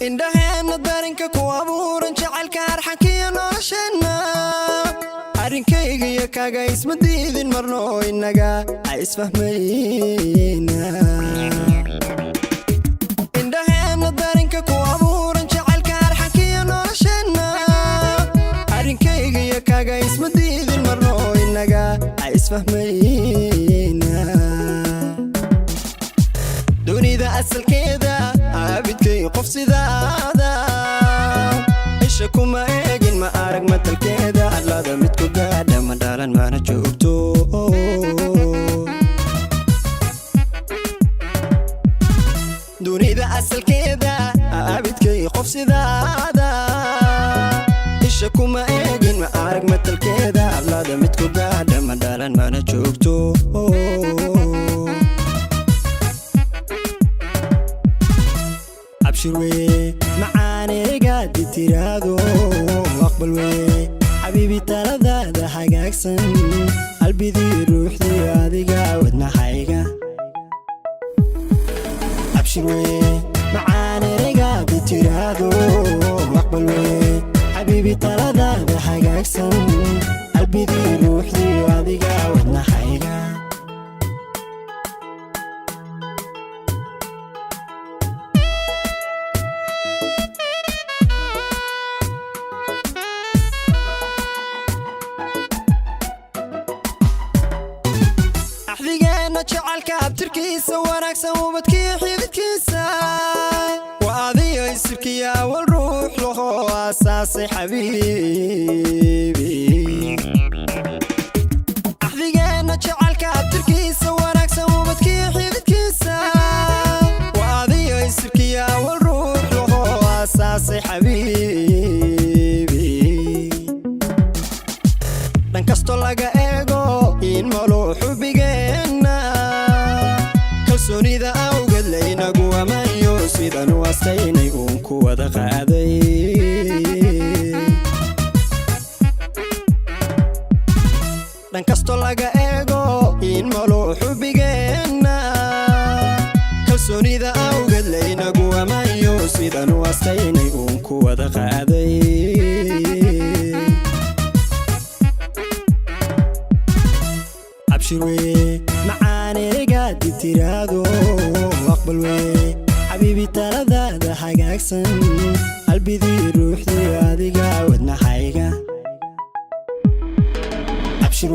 indhaheena darinka ku abuuran jacaylka arxankiyo nolosheenna arrinkayga iyo kaaga isma diidin marno inaga ay isfahmayna indhaheena darinka ku abuuran jacaylka arxankiyo nolosheenna arrinkayga iyo kaaga isma diidin marno inaga ay isfahmayna dunida asalkeeda abidkay qof sidaada isha kuma eegin ma arag matalkeeda allada mid ku gaadha ma dhalan mana joogto dunida asalkeeda abidkay qof sidaada isha kuma eegin ma arag matalkeeda allada mid ku gaadha ma dhalan mana joogto abshir macaaniga ditiraado aqbal xabiibi taladaada hagaagsan qalbidii ruuxdii adiga wadnahayga abshir macaaniga ditiraado aqbal xabiibi taladaada hagaagsan qalbidii ruuxdii adiga wadnahayga axdigeena jacaylka abtirkiisa wanaagsan ubadkiyo xididkiisa waa adiyo isirkiya awal ruux laho aasaasay xabiibi axdigeena jacaylka abtirkiisa wanaagsan ubadkiyo xididkiisa waa adiyo isirkiya awal ruux laho aasaasay xabiibi dhan kastoo laga eego in maluu xubigeenna kalsoonida awgeed laynagu amayo sidanu astaynay uun ku wada qaaday dhan kastoo laga eego in maluu xubigeenna kalsoonida awgeed laynagu amayo sidanu astaynay uun ku wada qaaday abshir macaaniga ditiraado aqbal xabiibi taladaada hagaagsan qalbidii ruuxdii adiga wadnahayga abshir